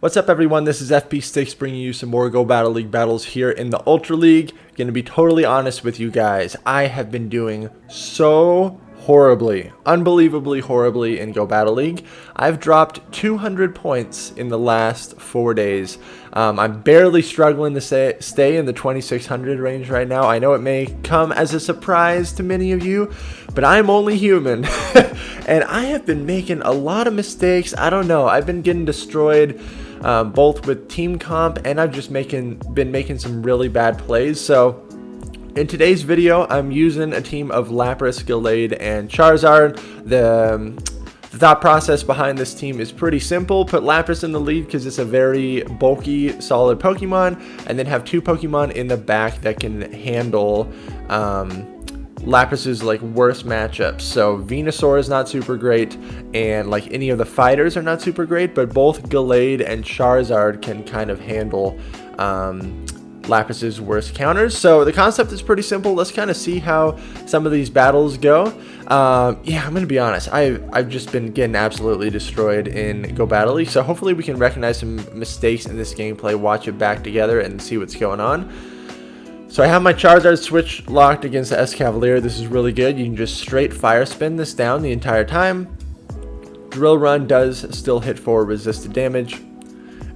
What's up, everyone? This is FP Sticks bringing you some more Go Battle League battles here in the Ultra League. Gonna be totally honest with you guys. I have been doing so horribly, unbelievably horribly in Go Battle League. I've dropped 200 points in the last 4 days. I'm barely struggling to stay in the 2600 range right now. I know it may come as a surprise to many of you, but I'm only human. And I have been making a lot of mistakes. I don't know. I've been getting destroyed both with team comp, and I've just been making some really bad plays. So in today's video, I'm using a team of Lapras, Gallade, and Charizard. The thought process behind this team is pretty simple. Put Lapras in the lead because it's a very bulky, solid Pokemon, and then have two Pokemon in the back that can handle Lapras's worst matchups. So Venusaur is not super great, and any of the fighters are not super great, but both Gallade and Charizard can kind of handle Lapras's worst counters. So the concept is pretty simple. Let's kind of see how some of these battles go. Yeah, I'm gonna be honest, I've just been getting absolutely destroyed in Go Battle League, so hopefully we can recognize some mistakes in this gameplay, watch it back together, and see what's going on. So I have my Charizard switch locked against the Escavalier. This is really good. You can just straight fire spin this down the entire time. Drill Run does still hit for resisted damage.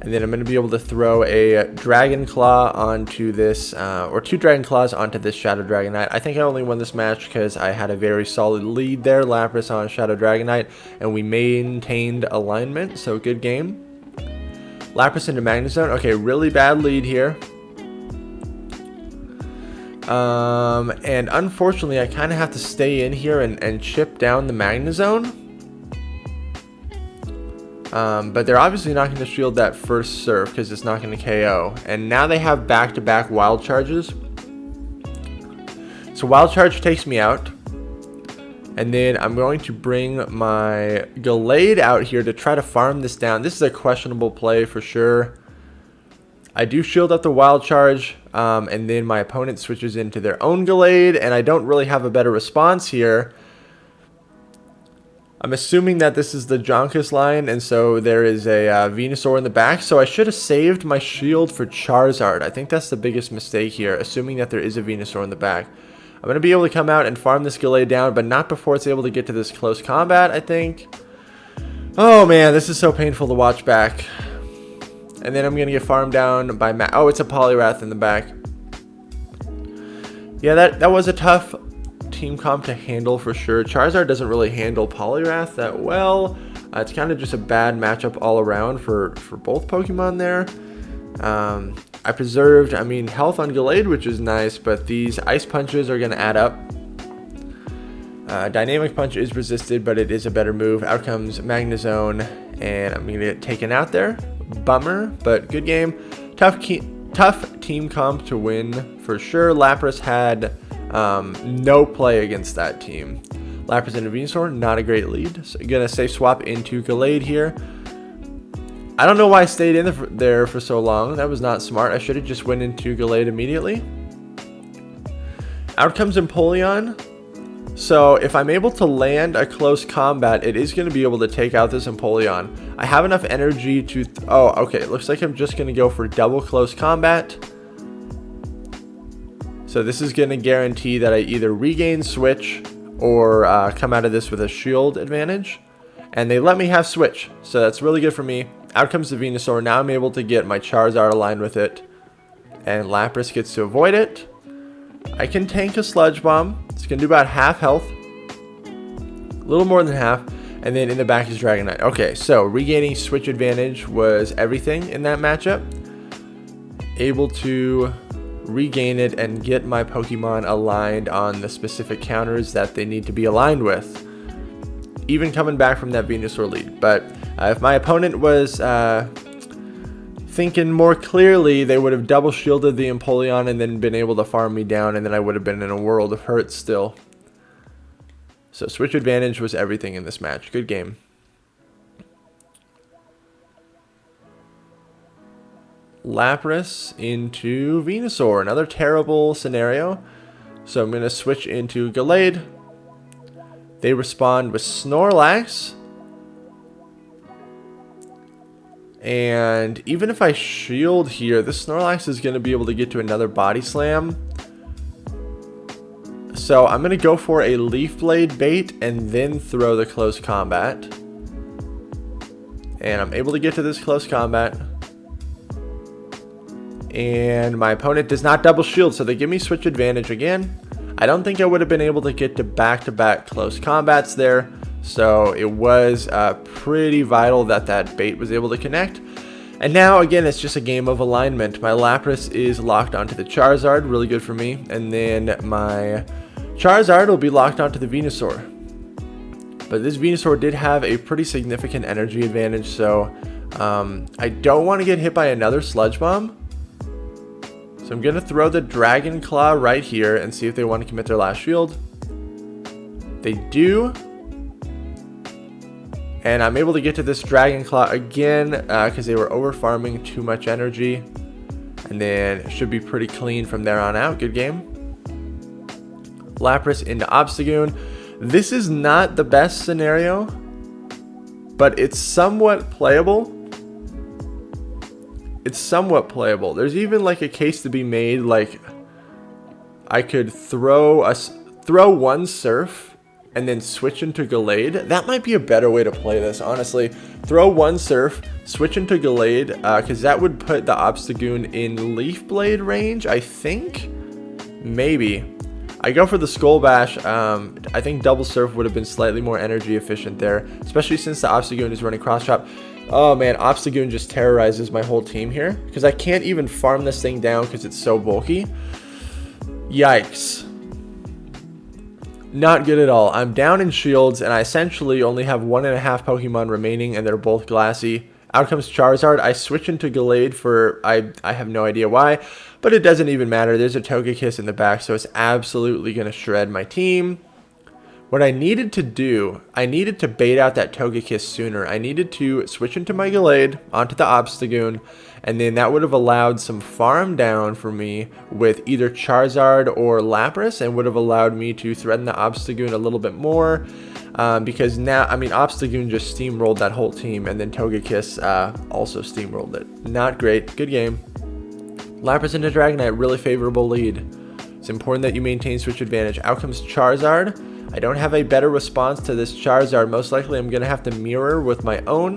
And then I'm going to be able to throw a Dragon Claw onto this, or two Dragon Claws onto this Shadow Dragonite. I think I only won this match because I had a very solid lead there, Lapras on Shadow Dragonite, and we maintained alignment, so good game. Lapras into Magnezone. Okay, really bad lead here. And unfortunately, I kind of have to stay in here and chip down the Magnezone. But they're obviously not going to shield that first Surf because it's not going to KO. And now they have back-to-back Wild Charges. So Wild Charge takes me out. And then I'm going to bring my Gallade out here to try to farm this down. This is a questionable play for sure. I do shield up the Wild Charge, and then my opponent switches into their own Gallade, and I don't really have a better response here. I'm assuming that this is the Jonkus line, and so there is a Venusaur in the back, so I should have saved my shield for Charizard. I think that's the biggest mistake here, assuming that there is a Venusaur in the back. I'm going to be able to come out and farm this Gallade down, but not before it's able to get to this close combat, I think. Oh man, this is so painful to watch back. And then I'm going to get farmed down by oh, it's a Poliwrath in the back. Yeah, that was a tough team comp to handle for sure. Charizard doesn't really handle Poliwrath that well. It's kind of just a bad matchup all around for both Pokemon there. I preserved, health on Gallade, which is nice, but these Ice Punches are going to add up. Dynamic Punch is resisted, but it is a better move. Out comes Magnezone, and I'm going to get taken out there. Bummer, but good game. Tough team comp to win for sure. Lapras had no play against that team. Lapras into Venusaur, not a great lead. So gonna safe swap into Gallade here. I don't know why I stayed in there for so long. That was not smart. I should have just went into Gallade immediately. Out comes Empoleon. So if I'm able to land a close combat, it is going to be able to take out this Empoleon. I have enough energy to... oh, okay. It looks like I'm just going to go for double close combat. So this is going to guarantee that I either regain Switch or come out of this with a shield advantage. And they let me have Switch, so that's really good for me. Out comes the Venusaur. Now I'm able to get my Charizard aligned with it. And Lapras gets to avoid it. I can tank a Sludge Bomb. It's going to do about half health. A little more than half. And then in the back is Dragonite. Okay, so regaining Switch advantage was everything in that matchup. Able to regain it and get my Pokemon aligned on the specific counters that they need to be aligned with. Even coming back from that Venusaur lead. But if my opponent was... thinking more clearly, they would have double shielded the Empoleon and then been able to farm me down, and then I would have been in a world of hurt still. So switch advantage was everything in this match. Good game. Lapras into Venusaur. Another terrible scenario. So I'm going to switch into Gallade. They respond with Snorlax. And even if I shield here, this Snorlax is going to be able to get to another body slam. So I'm going to go for a Leaf Blade bait and then throw the close combat. And I'm able to get to this close combat. And my opponent does not double shield, so they give me switch advantage again. I don't think I would have been able to get to back-to-back close combats there. So it was pretty vital that that bait was able to connect. And now, again, it's just a game of alignment. My Lapras is locked onto the Charizard, really good for me. And then my Charizard will be locked onto the Venusaur. But this Venusaur did have a pretty significant energy advantage, so I don't want to get hit by another Sludge Bomb. So I'm going to throw the Dragon Claw right here and see if they want to commit their last shield. They do. And I'm able to get to this Dragon Claw again because they were over farming too much energy. And then it should be pretty clean from there on out. Good game. Lapras into Obstagoon. This is not the best scenario, but it's somewhat playable. It's somewhat playable. There's even like a case to be made, like I could throw one Surf and then switch into Gallade. That might be a better way to play this, honestly. Throw one Surf, switch into Gallade, because that would put the Obstagoon in Leaf Blade range, I think. Maybe. I go for the Skull Bash. I think Double Surf would have been slightly more energy efficient there, especially since the Obstagoon is running Cross Chop. Oh man, Obstagoon just terrorizes my whole team here because I can't even farm this thing down because it's so bulky. Yikes. Not good at all. I'm down in shields and I essentially only have 1.5 Pokemon remaining and they're both glassy. Out comes Charizard. I switch into Gallade for, I have no idea why, but it doesn't even matter. There's a Togekiss in the back, so it's absolutely going to shred my team. What I needed to do, I needed to bait out that Togekiss sooner. I needed to switch into my Gallade onto the Obstagoon, and then that would have allowed some farm down for me with either Charizard or Lapras, and would have allowed me to threaten the Obstagoon a little bit more. Because now, I mean, Obstagoon just steamrolled that whole team, and then Togekiss also steamrolled it. Not great. Good game. Lapras into Dragonite, really favorable lead. It's important that you maintain switch advantage. Out comes Charizard. I don't have a better response to this Charizard. Most likely I'm going to have to mirror with my own.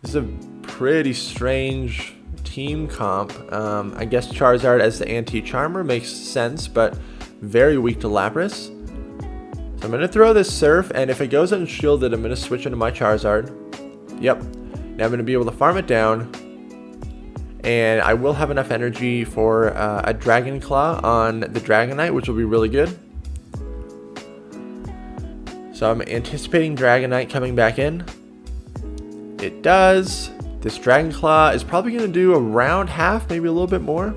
This is a pretty strange team comp. I guess Charizard as the anti-charmer makes sense, but very weak to Lapras. So I'm going to throw this Surf, and if it goes unshielded, I'm going to switch into my Charizard. Yep. Now I'm going to be able to farm it down. And I will have enough energy for a Dragon Claw on the Dragonite, which will be really good. So I'm anticipating Dragonite coming back in. It does. This Dragon Claw is probably going to do around half, maybe a little bit more.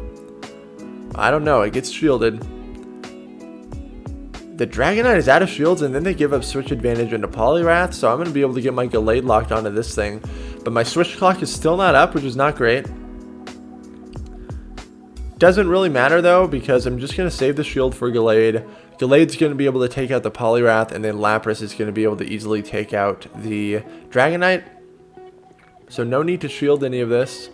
I don't know. It gets shielded. The Dragonite is out of shields, and then they give up switch advantage into Poliwrath, so I'm going to be able to get my Gallade locked onto this thing. But my switch clock is still not up, which is not great. Doesn't really matter though, because I'm just going to save the shield for Gallade. Gallade's going to be able to take out the Poliwrath, and then Lapras is going to be able to easily take out the Dragonite. So no need to shield any of this.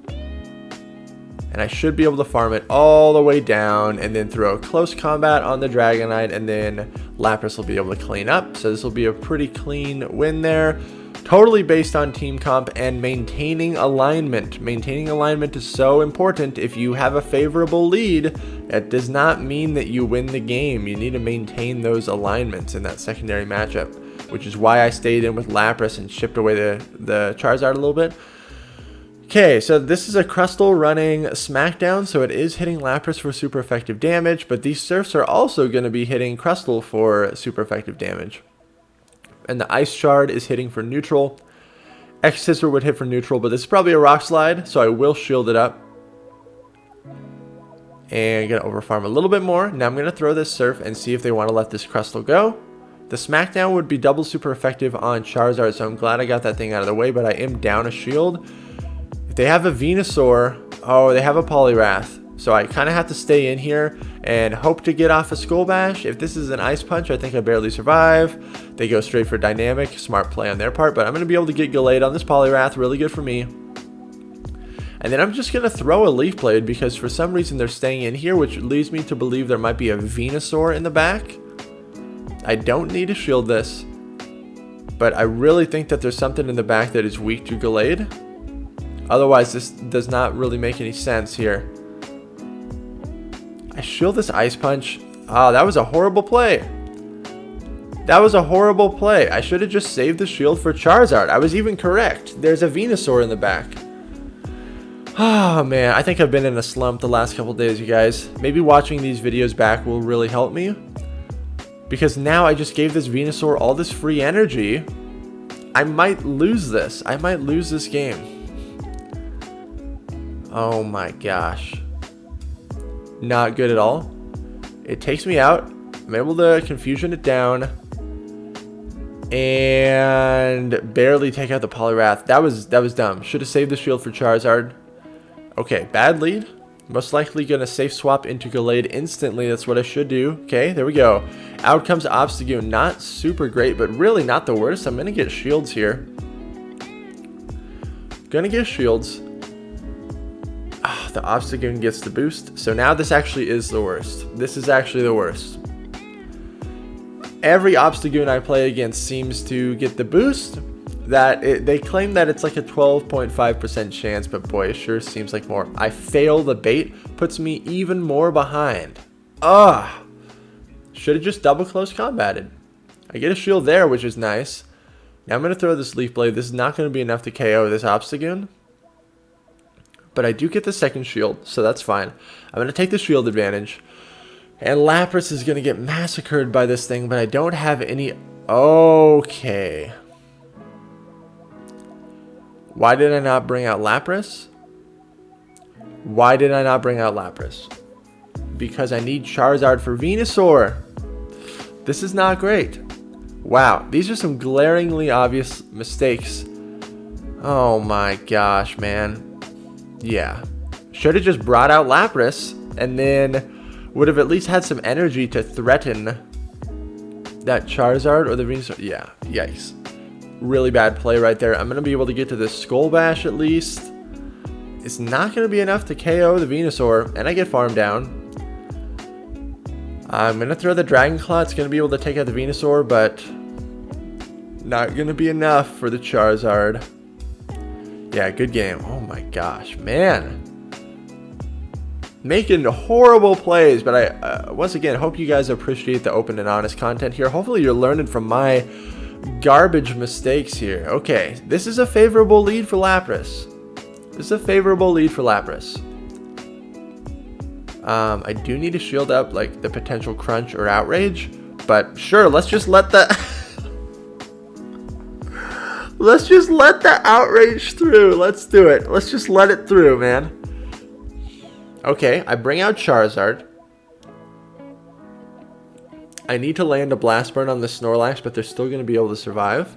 And I should be able to farm it all the way down, and then throw a close combat on the Dragonite, and then Lapras will be able to clean up. So this will be a pretty clean win there. Totally based on team comp and maintaining alignment. Maintaining alignment is so important. If you have a favorable lead, it does not mean that you win the game. You need to maintain those alignments in that secondary matchup, which is why I stayed in with Lapras and shipped away the Charizard a little bit. Okay, so this is a Crustle running Smackdown, so it is hitting Lapras for super effective damage, but these Surfs are also going to be hitting Crustle for super effective damage. And the Ice Shard is hitting for neutral. X-Scissor would hit for neutral, but this is probably a Rock Slide, so I will shield it up. And going to overfarm a little bit more. Now I'm going to throw this Surf and see if they want to let this Crustle go. The Smackdown would be double super effective on Charizard, so I'm glad I got that thing out of the way, but I am down a shield. If they have a Venusaur, oh, they have a Poliwrath. So I kind of have to stay in here and hope to get off a Skull Bash. If this is an Ice Punch, I think I barely survive. They go straight for Dynamic. Smart play on their part, but I'm going to be able to get Gallade on this Poliwrath. Really good for me. And then I'm just going to throw a Leaf Blade because for some reason they're staying in here, which leads me to believe there might be a Venusaur in the back. I don't need to shield this, but I really think that there's something in the back that is weak to Gallade. Otherwise, this does not really make any sense here. I shield this Ice Punch. Oh, that was a horrible play. That was a horrible play. I should have just saved the shield for Charizard. I was even correct. There's a Venusaur in the back. Oh, man. I think I've been in a slump the last couple days, you guys. Maybe watching these videos back will really help me. Because now I just gave this Venusaur all this free energy. I might lose this. I might lose this game. Oh, my gosh. Not good at all. It takes me out. I'm able to confusion it down and barely take out the Poliwrath. That was dumb. Should have saved the shield for Charizard. Okay, bad lead. Most likely gonna safe swap into Gallade instantly. That's what I should do. Okay, there we go. Out comes Obstagoon. Not super great, but really not the worst. I'm gonna get shields here. Gonna get shields. The Obstagoon gets the boost. So now this actually is the worst. This is actually the worst. Every Obstagoon I play against seems to get the boost. They claim that it's like a 12.5% chance, but boy, it sure seems like more. I fail the bait, puts me even more behind. Ugh. Should have just double close combated. I get a shield there, which is nice. Now I'm going to throw this Leaf Blade. This is not going to be enough to KO this Obstagoon. But I do get the second shield, so that's fine. I'm going to take the shield advantage. And Lapras is going to get massacred by this thing, but I don't have any... Okay. Why did I not bring out Lapras? Why did I not bring out Lapras? Because I need Charizard for Venusaur. This is not great. Wow, these are some glaringly obvious mistakes. Oh my gosh, man. Yeah, should have just brought out Lapras and then would have at least had some energy to threaten that Charizard or the Venusaur. Yeah, yikes. Really bad play right there. I'm going to be able to get to this Skull Bash at least. It's not going to be enough to KO the Venusaur, and I get farmed down. I'm going to throw the Dragon Claw. It's going to be able to take out the Venusaur, but not going to be enough for the Charizard. Yeah, good game. Oh my gosh, man. Making horrible plays, but I once again hope you guys appreciate the open and honest content here. Hopefully you're learning from my garbage mistakes here. Okay, this is a favorable lead for Lapras. This is a favorable lead for Lapras. I do need to shield up like the potential crunch or outrage, but sure, let's just let the let's just let the outrage through. Let's do it. Let's just let it through, man. Okay, I bring out Charizard. I need to land a Blast Burn on the Snorlax, but they're still going to be able to survive.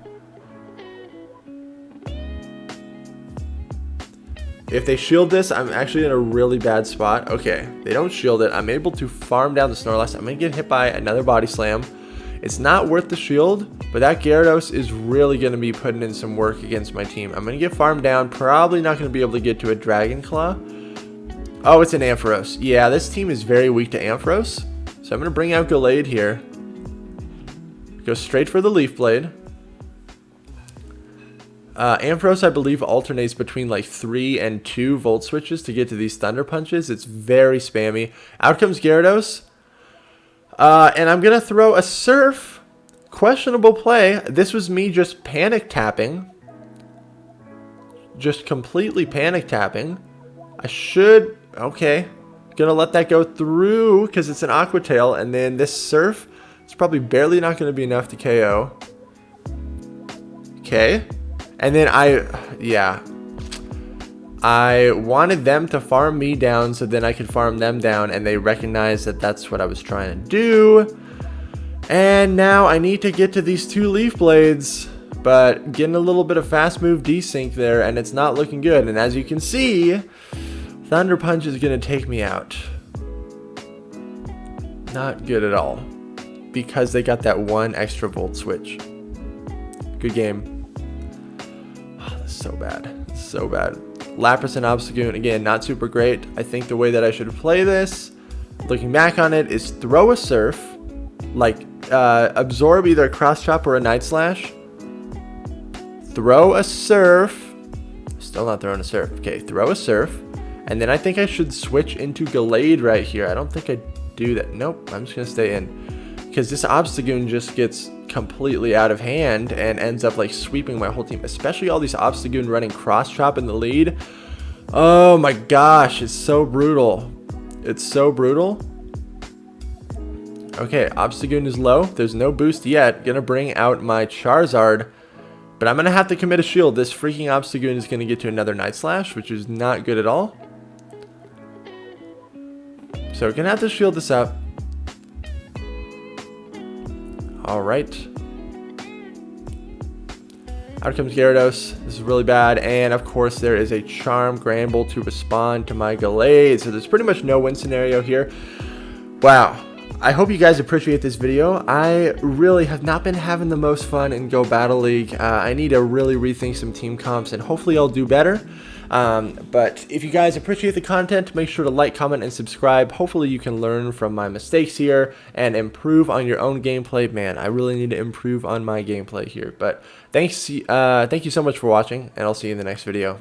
If they shield this, I'm actually in a really bad spot. Okay, they don't shield it. I'm able to farm down the Snorlax. I'm going to get hit by another Body Slam. It's not worth the shield, but that Gyarados is really going to be putting in some work against my team. I'm going to get farmed down. Probably not going to be able to get to a Dragon Claw. Oh, it's an Ampharos. Yeah, this team is very weak to Ampharos. So I'm going to bring out Gallade here. Go straight for the Leaf Blade. Ampharos, I believe, alternates between like 3 and 2 Volt Switches to get to these Thunder Punches. It's very spammy. Out comes Gyarados. And I'm going to throw a Surf. Questionable play. This was me just panic tapping. Just completely panic tapping. I should... Okay. Gonna let that go through because it's an Aqua Tail. And then this Surf is probably barely not going to be enough to KO. Okay. And then I wanted them to farm me down so then I could farm them down, and they recognized that that's what I was trying to do. And now I need to get to these 2 Leaf Blades, but getting a little bit of fast move desync there, and it's not looking good. And as you can see, Thunder Punch is going to take me out. Not good at all. Because they got that one extra volt switch. Good game. Oh, that's so bad. So bad. Lapras and Obstagoon, again, not super great. I think the way that I should play this, looking back on it, is throw a Surf. Like, absorb either a Cross Chop or a Night Slash. Throw a Surf. Still not throwing a Surf. Okay, throw a Surf. And then I think I should switch into Gallade right here. I don't think I do that. Nope, I'm just going to stay in. Because this Obstagoon just gets completely out of hand and ends up like sweeping my whole team. Especially all these Obstagoon running Cross Chop in the lead. Oh my gosh, it's so brutal. It's so brutal. Okay, Obstagoon is low. There's no boost yet. Gonna bring out my Charizard. But I'm gonna have to commit a shield. This freaking Obstagoon is gonna get to another Night Slash, which is not good at all. So we're gonna have to shield this up. Alright. Out comes Gyarados. This is really bad. And of course there is a Charm Granbull to respond to my Gallade. So there's pretty much no win scenario here. Wow. I hope you guys appreciate this video. I really have not been having the most fun in Go Battle League. I need to really rethink some team comps and hopefully I'll do better. But if you guys appreciate the content, make sure to like, comment, and subscribe. Hopefully you can learn from my mistakes here and improve on your own gameplay. Man, I really need to improve on my gameplay here. But thank you so much for watching, and I'll see you in the next video.